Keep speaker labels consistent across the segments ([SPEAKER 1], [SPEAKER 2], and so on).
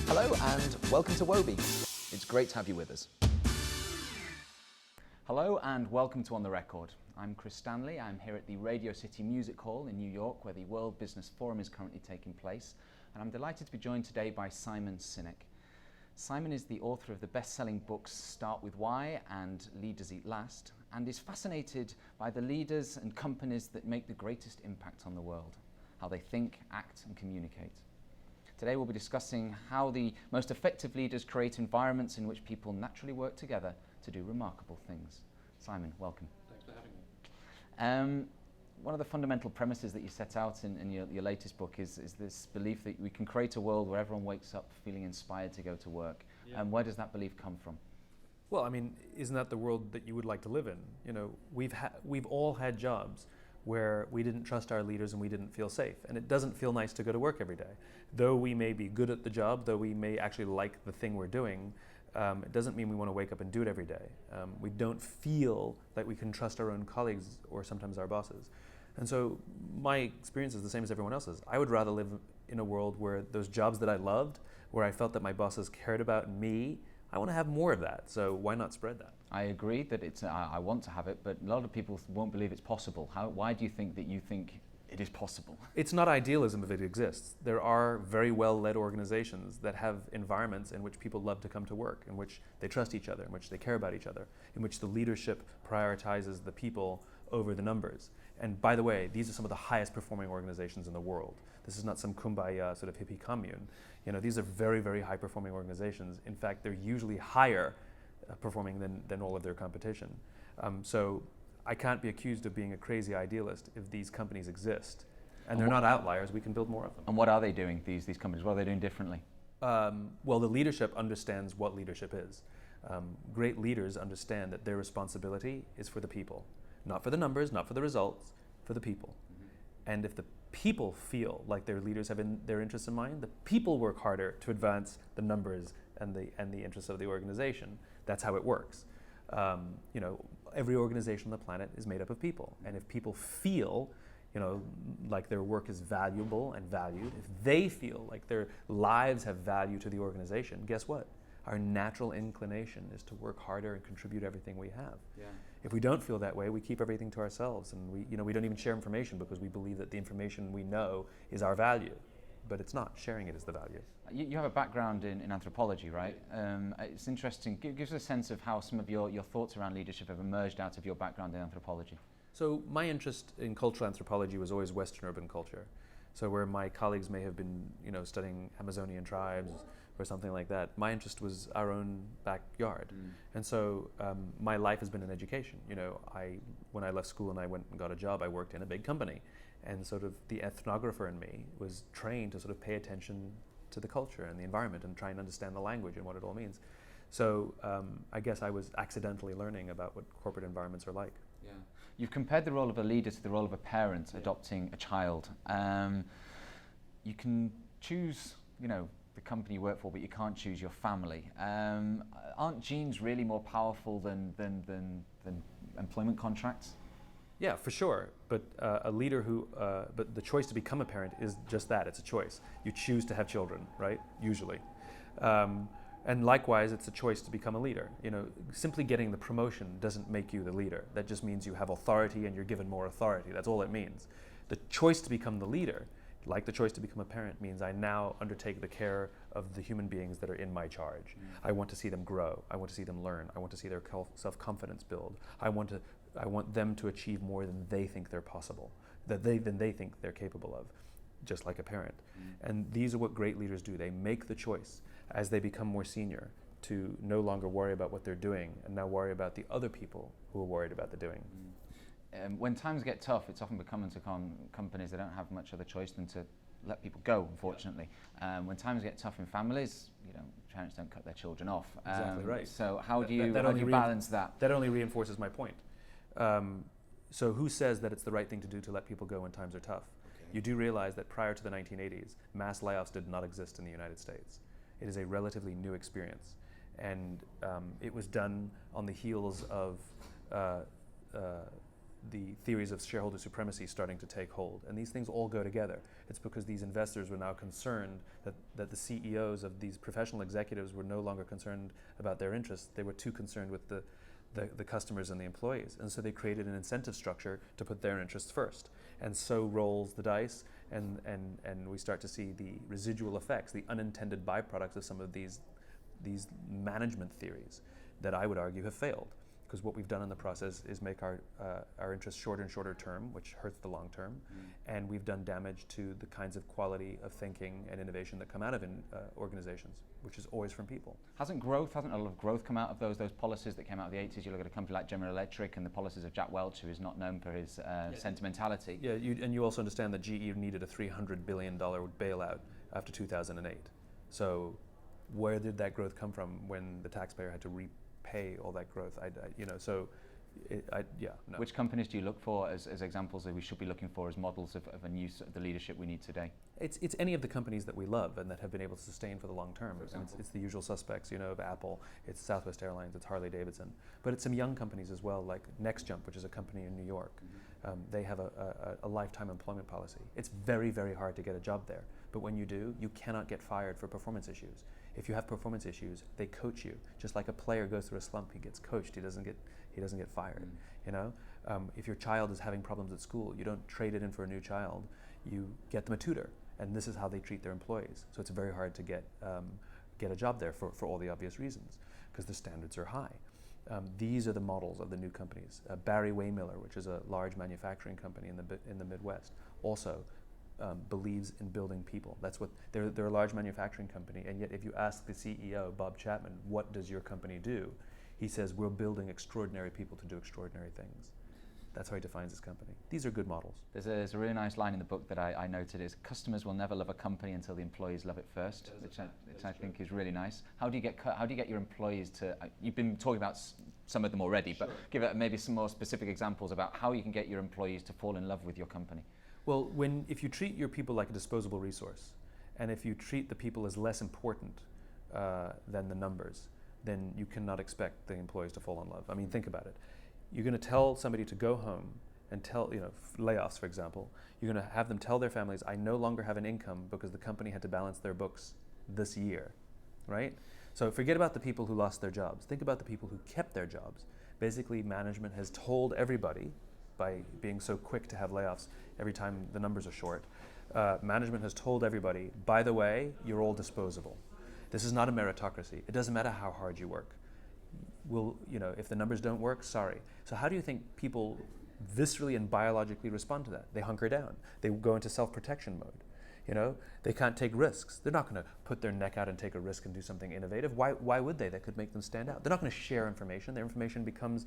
[SPEAKER 1] Hello and welcome to WOBI. It's great to have you with us. Hello and welcome to On the Record. I'm Chris Stanley. I'm here at the Radio City Music Hall in New York, where the World Business Forum is currently taking place. And I'm delighted to be joined today by Simon Sinek. Simon is the author of the best-selling books Start With Why and Leaders Eat Last, and is fascinated by the leaders and companies that make the greatest impact on the world, how they think, act and communicate. Today we'll be discussing how the most effective leaders create environments in which people naturally work together to do remarkable things. Simon, welcome.
[SPEAKER 2] Thanks for having me.
[SPEAKER 1] One of the fundamental premises that you set out in your latest book is this belief that we can create a world where everyone wakes up feeling inspired to go to work.
[SPEAKER 2] Yeah.
[SPEAKER 1] And where does that belief come from?
[SPEAKER 2] Well, I mean, isn't that the world that you would like to live in? You know, we've all had jobs where we didn't trust our leaders and we didn't feel safe. And it doesn't feel nice to go to work every day. Though we may be good at the job, though we may actually like the thing we're doing, it doesn't mean we want to wake up and do it every day. We don't feel like we can trust our own colleagues or sometimes our bosses. And so my experience is the same as everyone else's. I would rather live in a world where those jobs that I loved, where I felt that my bosses cared about me, I want to have more of that. So why not spread that?
[SPEAKER 1] I agree that I want to have it, but a lot of people won't believe it's possible. Why do you think that you think it is possible?
[SPEAKER 2] It's not idealism if it exists. There are very well-led organizations that have environments in which people love to come to work, in which they trust each other, in which they care about each other, in which the leadership prioritizes the people over the numbers. And by the way, these are some of the highest performing organizations in the world. This is not some kumbaya sort of hippie commune. You know, these are very, very high performing organizations. In fact, they're usually higher performing than all of their competition. So I can't be accused of being a crazy idealist if these companies exist. And they're not outliers, we can build more of them.
[SPEAKER 1] And what are they doing, these companies? What are they doing differently?
[SPEAKER 2] Well, the leadership understands what leadership is. Great leaders understand that their responsibility is for the people. Not for the numbers, not for the results, for the people. Mm-hmm. And if the people feel like their leaders have their interests in mind, the people work harder to advance the numbers and the interests of the organization. That's how it works. You know, every organization on the planet is made up of people. And if people feel, you know, like their work is valuable and valued, if they feel like their lives have value to the organization, guess what? Our natural inclination is to work harder and contribute everything we have. Yeah. If we don't feel that way, we keep everything to ourselves, and we don't even share information because we believe that the information we know is our value, but it's not. Sharing it is the value.
[SPEAKER 1] You have a background in anthropology, right? It's interesting. Give us a sense of how some of your thoughts around leadership have emerged out of your background in anthropology.
[SPEAKER 2] So my interest in cultural anthropology was always Western urban culture. So where my colleagues may have been, you know, studying Amazonian tribes or something like that, my interest was our own backyard. And so my life has been in education. You know, when I left school and I went and got a job, I worked in a big company. And sort of the ethnographer in me was trained to sort of pay attention to the culture and the environment and try and understand the language and what it all means. So I guess I was accidentally learning about what corporate environments are like.
[SPEAKER 1] Yeah. You've compared the role of a leader to the role of a parent adopting a child. You can choose, you know, the company you work for, but you can't choose your family. Aren't genes really more powerful than employment contracts?
[SPEAKER 2] Yeah, for sure. But a leader but the choice to become a parent is just that. It's a choice. You choose to have children, right? Usually. And likewise, it's a choice to become a leader. You know, simply getting the promotion doesn't make you the leader. That just means you have authority and you're given more authority. That's all it means. The choice to become the leader, like the choice to become a parent, means I now undertake the care of the human beings that are in my charge. I want to see them grow. I want to see them learn. I want to see their self-confidence build. I want them to achieve more than they think they're possible, than they think they're capable of, just like a parent. And these are what great leaders do. They make the choice as they become more senior to no longer worry about what they're doing and now worry about the other people who are worried about the doing.
[SPEAKER 1] When times get tough, it's often becoming to companies that don't have much other choice than to let people go, unfortunately. When times get tough in families, you know, parents don't cut their children off.
[SPEAKER 2] Exactly right.
[SPEAKER 1] So how do you balance that?
[SPEAKER 2] That only reinforces my point. So who says that it's the right thing to do to let people go when times are tough? Okay. You do realize that prior to the 1980s, mass layoffs did not exist in the United States. It is a relatively new experience. And it was done on the heels of the theories of shareholder supremacy starting to take hold. And these things all go together. It's because these investors were now concerned that the CEOs of these professional executives were no longer concerned about their interests. They were too concerned with the customers and the employees. And so they created an incentive structure to put their interests first. And so rolls the dice, and we start to see the residual effects, the unintended byproducts of some of these management theories that I would argue have failed. Because what we've done in the process is make our interests shorter and shorter term, which hurts the long term, and we've done damage to the kinds of quality of thinking and innovation that come out of organizations, which is always from people.
[SPEAKER 1] Hasn't a lot of growth come out of those policies that came out of the 80s? You look at a company like General Electric and the policies of Jack Welch, who is not known for his sentimentality.
[SPEAKER 2] Yeah, and you also understand that GE needed a $300 billion bailout after 2008. So where did that growth come from when the taxpayer had to repay all that growth? No.
[SPEAKER 1] Which companies do you look for as examples that we should be looking for as models of the leadership we need today?
[SPEAKER 2] It's any of the companies that we love and that have been able to sustain for the long term. It's the usual suspects, of Apple, it's Southwest Airlines, it's Harley Davidson. But it's some young companies as well, like NextJump, which is a company in New York. They have a lifetime employment policy. It's very, very hard to get a job there. But when you do, you cannot get fired for performance issues. If you have performance issues, they coach you. Just like a player goes through a slump, he gets coached. He doesn't get fired. If your child is having problems at school, you don't trade it in for a new child. You get them a tutor, and this is how they treat their employees. So it's very hard to get a job there for all the obvious reasons, because the standards are high. These are the models of the new companies. Barry Waymiller, which is a large manufacturing company in the Midwest, also believes in building people. That's what they're a large manufacturing company, and yet if you ask the CEO, Bob Chapman, what does your company do? He says, we're building extraordinary people to do extraordinary things. That's how he defines his company. These are good models.
[SPEAKER 1] There's a really nice line in the book that I noted is, customers will never love a company until the employees love it first, which I think is really nice. How do you get your employees to, you've been talking about some of them already, but give it maybe some more specific examples about how you can get your employees to fall in love with your company.
[SPEAKER 2] Well, if you treat your people like a disposable resource, and if you treat the people as less important than the numbers, then you cannot expect the employees to fall in love. I mean, think about it. You're going to tell somebody to go home and tell, layoffs, for example, you're going to have them tell their families, I no longer have an income because the company had to balance their books this year, right? So forget about the people who lost their jobs. Think about the people who kept their jobs. Basically, management has told everybody, by being so quick to have layoffs every time the numbers are short, management has told everybody, by the way, you're all disposable. This is not a meritocracy. It doesn't matter how hard you work. If the numbers don't work, sorry. So how do you think people viscerally and biologically respond to that? They hunker down. They go into self-protection mode. They can't take risks. They're not going to put their neck out and take a risk and do something innovative. Why would they? That could make them stand out. They're not going to share information. Their information becomes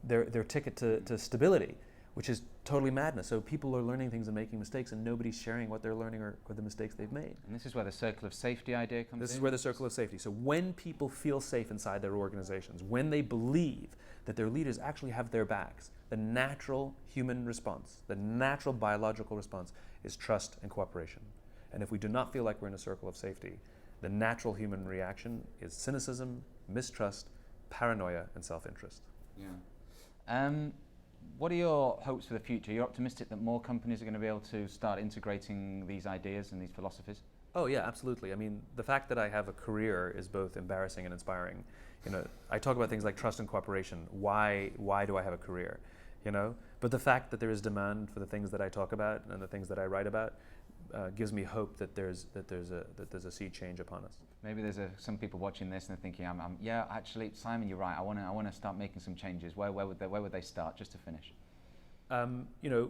[SPEAKER 2] their ticket to stability, which is totally madness. So people are learning things and making mistakes, and nobody's sharing what they're learning or the mistakes they've made.
[SPEAKER 1] And this is where the circle of safety idea comes in?
[SPEAKER 2] This is where the circle of safety. So when people feel safe inside their organizations, when they believe that their leaders actually have their backs, the natural human response, the natural biological response is trust and cooperation. And if we do not feel like we're in a circle of safety, the natural human reaction is cynicism, mistrust, paranoia, and self-interest.
[SPEAKER 1] Yeah. What are your hopes for the future? You're optimistic that more companies are going to be able to start integrating these ideas and these philosophies?
[SPEAKER 2] Oh yeah, absolutely. I mean, the fact that I have a career is both embarrassing and inspiring. I talk about things like trust and cooperation. Why do I have a career? But the fact that there is demand for the things that I talk about and the things that I write about gives me hope that there's a sea change upon us.
[SPEAKER 1] Maybe there's some people watching this and they're thinking, yeah, actually, Simon, you're right. I want to start making some changes. Where would they start? Just to finish.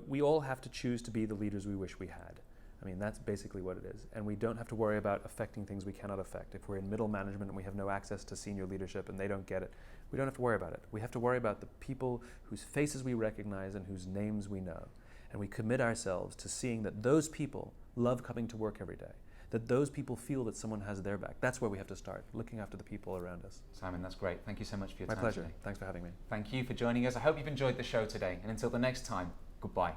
[SPEAKER 2] We all have to choose to be the leaders we wish we had. I mean, that's basically what it is. And we don't have to worry about affecting things we cannot affect. If we're in middle management and we have no access to senior leadership and they don't get it, we don't have to worry about it. We have to worry about the people whose faces we recognize and whose names we know. And we commit ourselves to seeing that those people love coming to work every day, that those people feel that someone has their back. That's where we have to start, looking after the people around us.
[SPEAKER 1] Simon, that's great. Thank you so much for your time.
[SPEAKER 2] My pleasure.
[SPEAKER 1] Today.
[SPEAKER 2] Thanks for having me.
[SPEAKER 1] Thank you for joining us. I hope you've enjoyed the show today. And until the next time, goodbye.